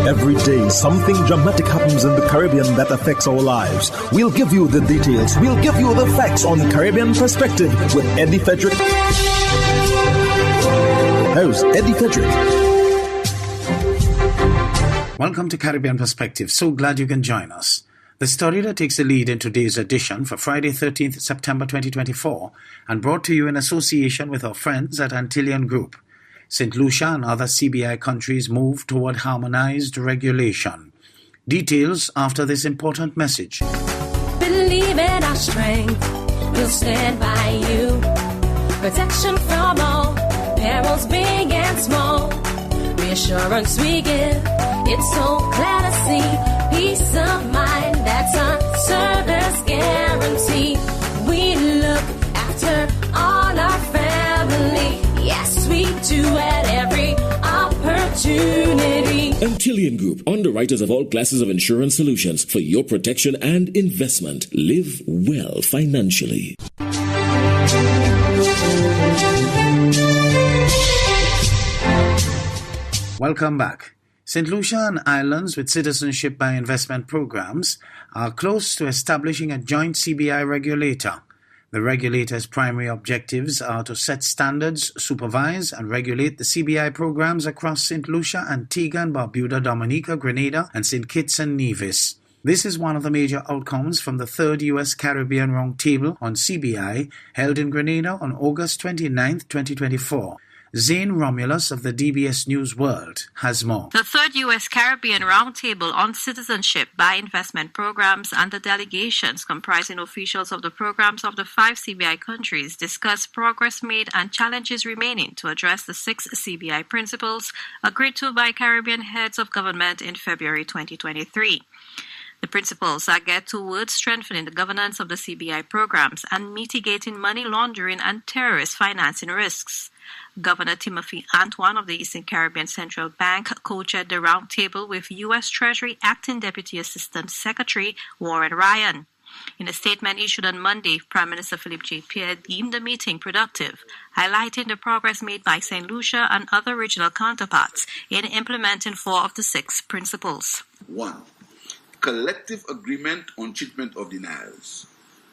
Every day, something dramatic happens in the Caribbean that affects our lives. We'll give you the details. We'll give you the facts on Caribbean Perspective with Eddie Frederick. Host Eddie Frederick. Welcome to Caribbean Perspective. So glad you can join us. The story that takes the lead in today's edition for Friday 13th September 2024 and brought to you in association with our friends at Antillean Group. St. Lucia and other CBI countries move toward harmonized regulation. Details after this important message. Believe in our strength, we'll stand by you. Protection from all, perils big and small. Reassurance we give, it's so clear to see. Peace of mind, that's our service guarantee. We look after all our family. Yes, we do at every opportunity. Antillean Group, underwriters of all classes of insurance solutions for your protection and investment. Live well financially. Welcome back. St. Lucia and islands with citizenship by investment programs are close to establishing a joint CBI regulator. The regulator's primary objectives are to set standards, supervise, and regulate the CBI programs across St. Lucia, Antigua and Barbuda, Dominica, Grenada, and St. Kitts and Nevis. This is one of the major outcomes from the third U.S. Caribbean Roundtable on CBI held in Grenada on August 29, 2024. Zane Romulus of the DBS News World has more. The third U.S. Caribbean Roundtable on Citizenship by Investment Programs and the delegations comprising officials of the programs of the 5 CBI countries discussed progress made and challenges remaining to address the 6 CBI principles agreed to by Caribbean heads of government in February 2023. The principles are geared towards strengthening the governance of the CBI programs and mitigating money laundering and terrorist financing risks. Governor Timothy Antoine of the Eastern Caribbean Central Bank co-chaired the roundtable with U.S. Treasury Acting Deputy Assistant Secretary Warren Ryan. In a statement issued on Monday, Prime Minister Philip J. Pierre deemed the meeting productive, highlighting the progress made by St. Lucia and other regional counterparts in implementing 4 of the 6 principles. 1. Collective agreement on treatment of denials.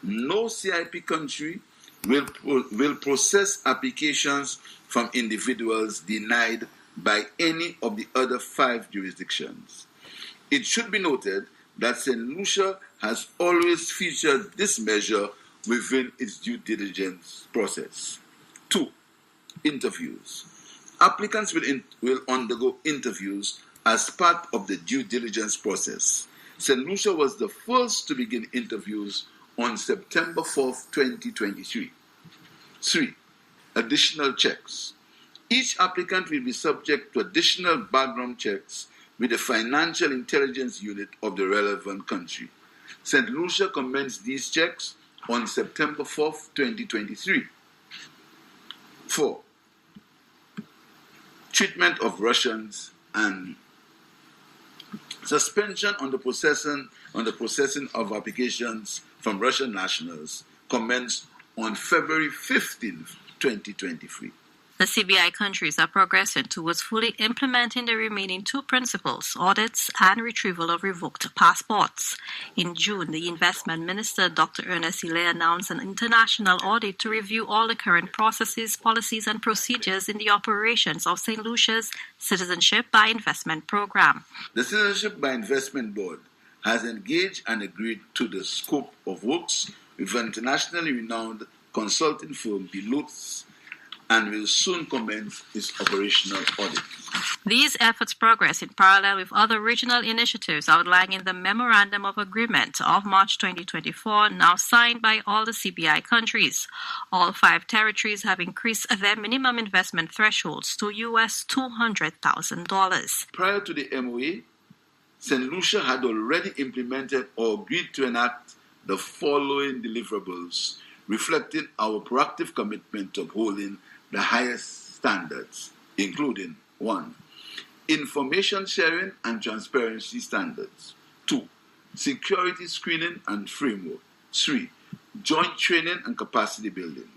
No CIP country will process applications from individuals denied by any of the other 5 jurisdictions. It should be noted that St. Lucia has always featured this measure within its due diligence process. 2. Interviews. Applicants will undergo interviews as part of the due diligence process. St. Lucia was the first to begin interviews on September 4, 2023. 3. Additional checks. Each applicant will be subject to additional background checks with the Financial Intelligence Unit of the relevant country. St. Lucia commenced these checks on September 4, 2023. 4. Treatment of Russians and suspension on the processing of applications from Russian nationals commenced on February 15, 2023. The CBI countries are progressing towards fully implementing the remaining 2 principles, audits and retrieval of revoked passports. In June, the Investment Minister, Dr. Ernest Hilaire, announced an international audit to review all the current processes, policies and procedures in the operations of St. Lucia's Citizenship by Investment Program. The Citizenship by Investment Board has engaged and agreed to the scope of works with an internationally renowned consulting firm, Deloitte, and will soon commence its operational audit. These efforts progress in parallel with other regional initiatives outlined in the Memorandum of Agreement of March 2024, now signed by all the CBI countries. All 5 territories have increased their minimum investment thresholds to US $200,000. Prior to the MOA, St. Lucia had already implemented or agreed to enact the following deliverables, reflecting our proactive commitment to upholding the highest standards, including 1. Information sharing and transparency standards. 2. Security screening and framework. 3. Joint training and capacity building.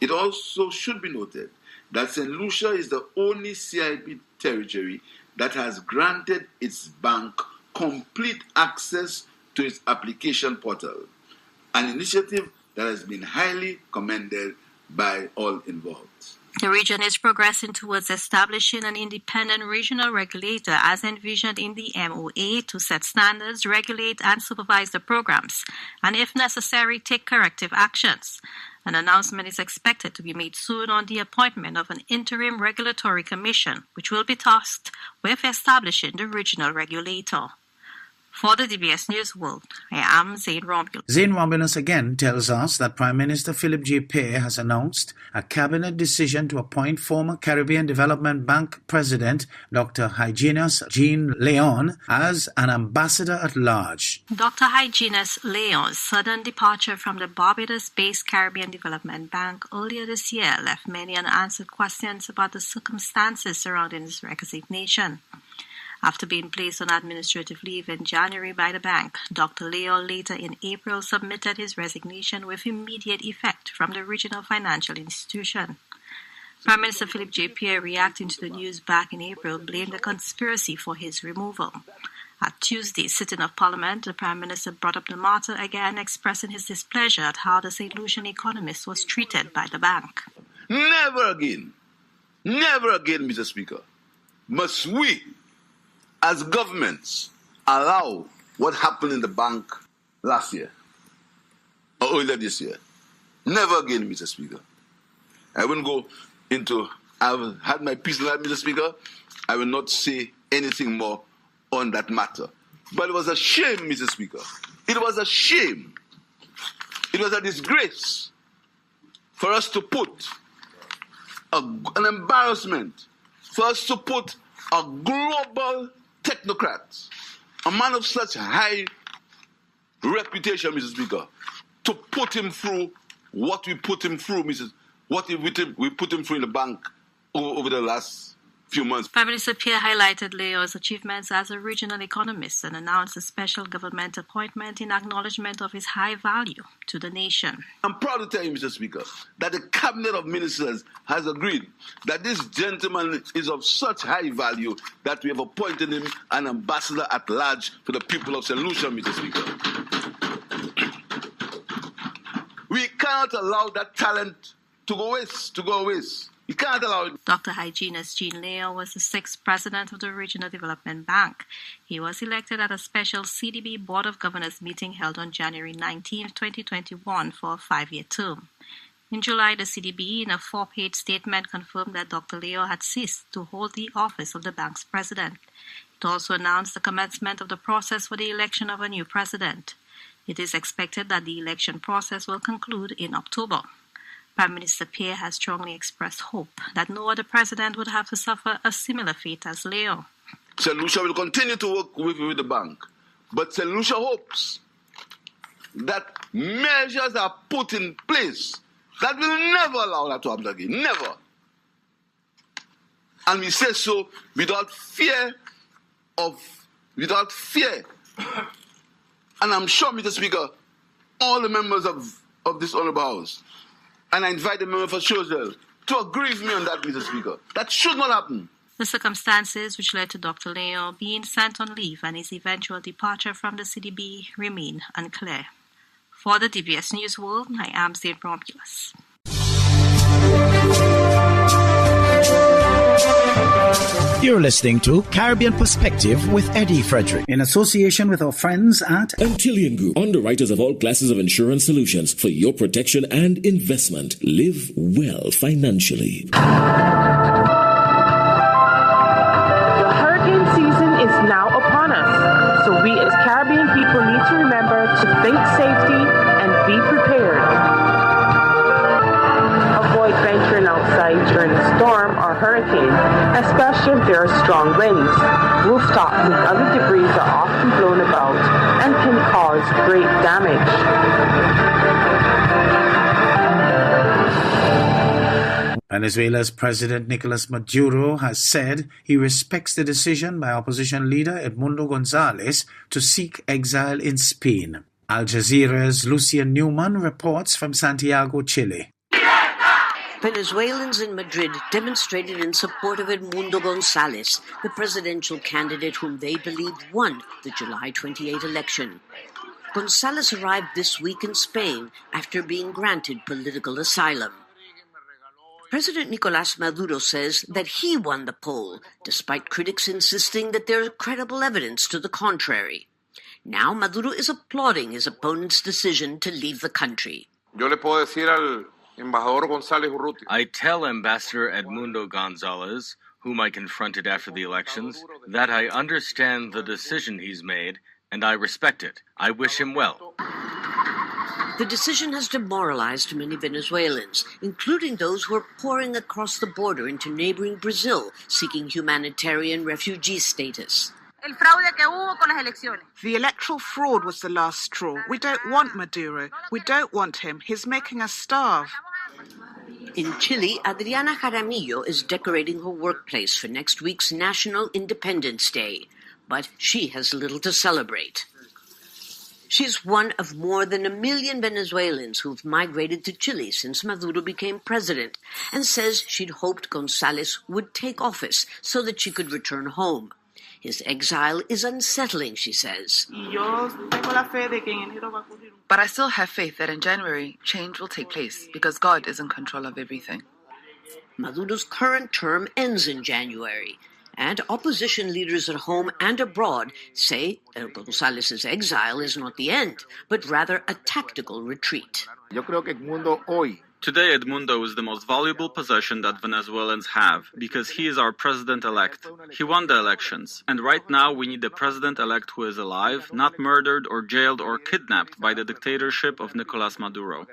It also should be noted that St. Lucia is the only CIP territory that has granted its bank complete access to its application portal, an initiative that has been highly commended by all involved. The region is progressing towards establishing an independent regional regulator as envisioned in the MOA to set standards, regulate and supervise the programs, and if necessary, take corrective actions. An announcement is expected to be made soon on the appointment of an interim regulatory commission, which will be tasked with establishing the regional regulator. For the DBS News World, I am Zane Romulus. Zane Romulus again tells us that Prime Minister Philip J. Pierre has announced a cabinet decision to appoint former Caribbean Development Bank President Dr. Hyginus Jean Leon as an ambassador at large. Dr. Hyginus Leon's sudden departure from the Barbados-based Caribbean Development Bank earlier this year left many unanswered questions about the circumstances surrounding his resignation. After being placed on administrative leave in January by the bank, Dr. Leo later in April submitted his resignation with immediate effect from the regional financial institution. Prime Minister Philip J. Pierre, reacting to the news back in April, blamed a conspiracy for his removal. At Tuesday's sitting of Parliament, the Prime Minister brought up the matter again, expressing his displeasure at how the St. Lucian economist was treated by the bank. Never again, Mr. Speaker, must we, as governments, allow what happened in the bank last year or earlier this year. Never again, Mr. Speaker. I wouldn't go into, I've had my piece in that, Mr. Speaker. I will not say anything more on that matter. But it was a shame, Mr. Speaker. It was a shame. It was a disgrace for us to put an embarrassment, for us to put a global technocrat, a man of such high reputation, Mr. Speaker, to put him through what we put him through, we put him through in the bank over the last few months. Prime Minister Pierre highlighted Leo's achievements as a regional economist and announced a special government appointment in acknowledgement of his high value to the nation. I'm proud to tell you, Mr. Speaker, that the Cabinet of Ministers has agreed that this gentleman is of such high value that we have appointed him an ambassador at large for the people of St. Lucia, Mr. Speaker. We cannot allow that talent to go waste. You can't allow it. Dr. Hyginus Jean Leo was the 6th president of the Regional Development Bank. He was elected at a special CDB Board of Governors meeting held on January 19, 2021 for a 5-year term. In July, the CDB, in a 4-page statement, confirmed that Dr. Leo had ceased to hold the office of the bank's president. It also announced the commencement of the process for the election of a new president. It is expected that the election process will conclude in October. Prime Minister Pierre has strongly expressed hope that no other president would have to suffer a similar fate as Leo. St. Lucia will continue to work with the bank, but St. Lucia hopes that measures are put in place that will never allow that to happen again. Never. And we say so without fear. And I'm sure, Mr. Speaker, all the members of this honorable house, and I invite the member for Chozel to agree with me on that, Mr. Speaker. That should not happen. The circumstances which led to Dr. Leo being sent on leave and his eventual departure from the CDB remain unclear. For the DBS News World, I am Zane Romulus. You're listening to Caribbean Perspective with Eddie Frederick, in association with our friends at Antillian Group, underwriters of all classes of insurance solutions for your protection and investment. Live well financially. The hurricane season is now upon us, so we as Caribbean people need to remember to think safety and be prepared. Avoid venturing outside during a storm or hurricane, especially if there are strong winds. Rooftops and other debris are often blown about and can cause great damage. Venezuela's President Nicolas Maduro has said he respects the decision by opposition leader Edmundo Gonzalez to seek exile in Spain. Al Jazeera's Lucia Newman reports from Santiago, Chile. Venezuelans in Madrid demonstrated in support of Edmundo González, the presidential candidate whom they believed won the July 28 election. González arrived this week in Spain after being granted political asylum. President Nicolás Maduro says that he won the poll, despite critics insisting that there is credible evidence to the contrary. Now Maduro is applauding his opponent's decision to leave the country. I tell Ambassador Edmundo González, whom I confronted after the elections, that I understand the decision he's made, and I respect it. I wish him well. The decision has demoralized many Venezuelans, including those who are pouring across the border into neighboring Brazil, seeking humanitarian refugee status. The electoral fraud was the last straw. We don't want Maduro. We don't want him. He's making us starve. In Chile, Adriana Jaramillo is decorating her workplace for next week's National Independence Day, but she has little to celebrate. She's one of more than 1 million Venezuelans who've migrated to Chile since Maduro became president, and says she'd hoped González would take office so that she could return home. His exile is unsettling, she says. But I still have faith that in January, change will take place because God is in control of everything. Maduro's current term ends in January, and opposition leaders at home and abroad say that González's exile is not the end, but rather a tactical retreat. Today, Edmundo is the most valuable possession that Venezuelans have because he is our president-elect. He won the elections, and right now we need a president-elect who is alive, not murdered or jailed or kidnapped by the dictatorship of Nicolás Maduro.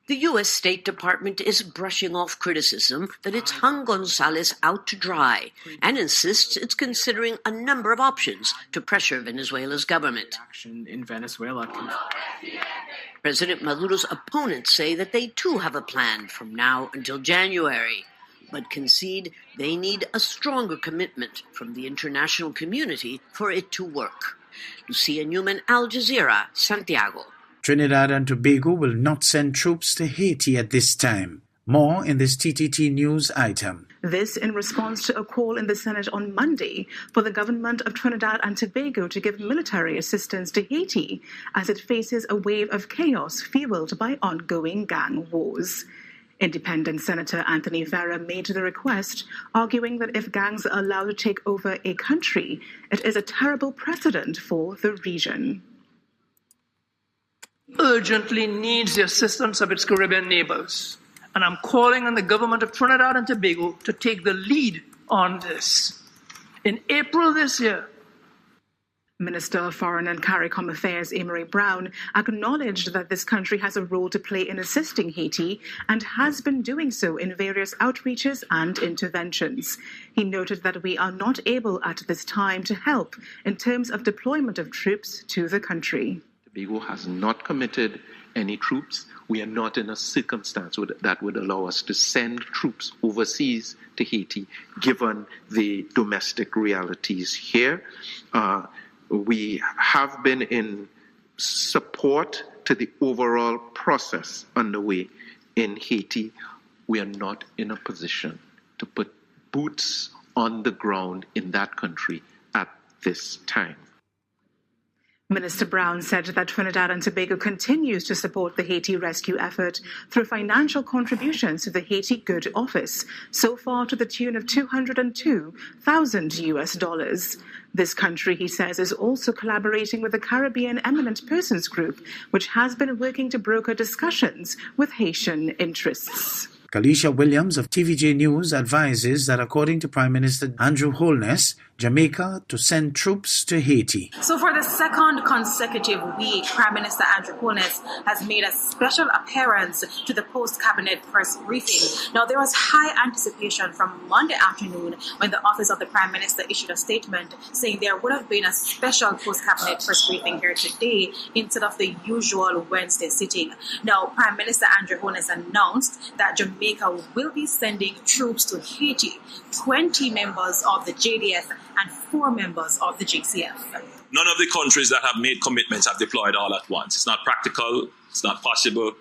The U.S. State Department is brushing off criticism that it's hung González out to dry and insists it's considering a number of options to pressure Venezuela's government. In Venezuela. President Maduro's opponents say that they too have a plan from now until January, but concede they need a stronger commitment from the international community for it to work. Lucia Newman, Al Jazeera, Santiago. Trinidad and Tobago will not send troops to Haiti at this time. More in this TTT News item. This in response to a call in the Senate on Monday for the government of Trinidad and Tobago to give military assistance to Haiti as it faces a wave of chaos fueled by ongoing gang wars. Independent Senator Anthony Vera made the request, arguing that if gangs are allowed to take over a country, it is a terrible precedent for the region. Urgently needs the assistance of its Caribbean neighbors. And I'm calling on the government of Trinidad and Tobago to take the lead on this. In April this year, Minister of Foreign and CARICOM Affairs Emery Brown acknowledged that this country has a role to play in assisting Haiti and has been doing so in various outreaches and interventions. He noted that we are not able at this time to help in terms of deployment of troops to the country. Tobago has not committed any troops. We are not in a circumstance that would allow us to send troops overseas to Haiti, given the domestic realities here. We have been in support to the overall process underway in Haiti. We are not in a position to put boots on the ground in that country at this time. Minister Brown said that Trinidad and Tobago continues to support the Haiti rescue effort through financial contributions to the Haiti Good Office, so far to the tune of $202,000. This country, he says, is also collaborating with the Caribbean Eminent Persons Group, which has been working to broker discussions with Haitian interests. Kalisha Williams of TVJ News advises that according to Prime Minister Andrew Holness, Jamaica to send troops to Haiti. So for the second consecutive week, Prime Minister Andrew Holness has made a special appearance to the post-cabinet press briefing. Now, there was high anticipation from Monday afternoon when the Office of the Prime Minister issued a statement saying there would have been a special post-cabinet press briefing here today instead of the usual Wednesday sitting. Now, Prime Minister Andrew Holness announced that Jamaica will be sending troops to Haiti, 20 members of the JDF and 4 members of the JCF. None of the countries that have made commitments have deployed all at once. It's not practical, it's not possible,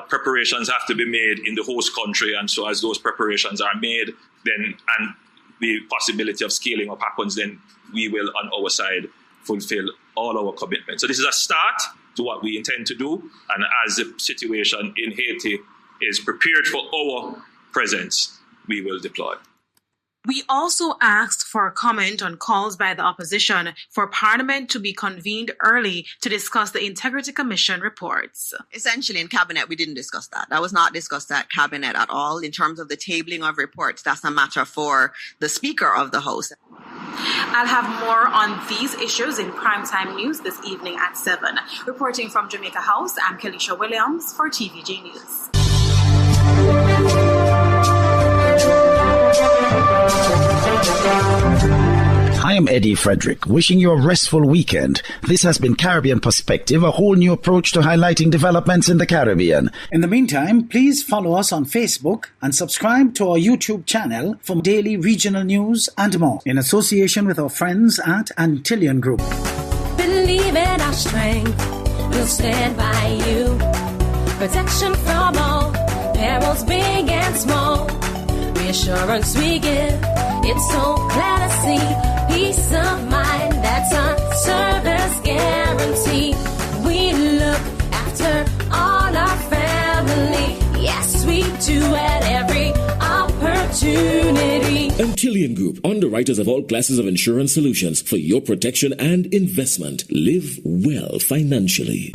preparations have to be made in the host country, and so as those preparations are made, then and the possibility of scaling up happens, then we will on our side fulfill all our commitments. So this is a start to what we intend to do, and as the situation in Haiti is prepared for our presence, we will deploy. We also asked for a comment on calls by the opposition for Parliament to be convened early to discuss the Integrity Commission reports. Essentially, in Cabinet, we didn't discuss that. That was not discussed at Cabinet at all. In terms of the tabling of reports, that's a matter for the Speaker of the House. I'll have more on these issues in Primetime News this evening at 7. Reporting from Jamaica House, I'm Kelisha Williams for TVJ News. I am Eddie Frederick, wishing you a restful weekend. This has been Caribbean Perspective, a whole new approach to highlighting developments in the Caribbean. In the meantime, please follow us on Facebook and subscribe to our YouTube channel for daily regional news and more, in association with our friends at Antillian Group. Believe in our strength, we'll stand by you. Protection from all perils, big and small. Reassurance we give, it's so clear to see. Peace of mind, that's our service guarantee. We look after all our family. Yes, we do at every opportunity. Antillian Group, underwriters of all classes of insurance solutions for your protection and investment. Live well financially.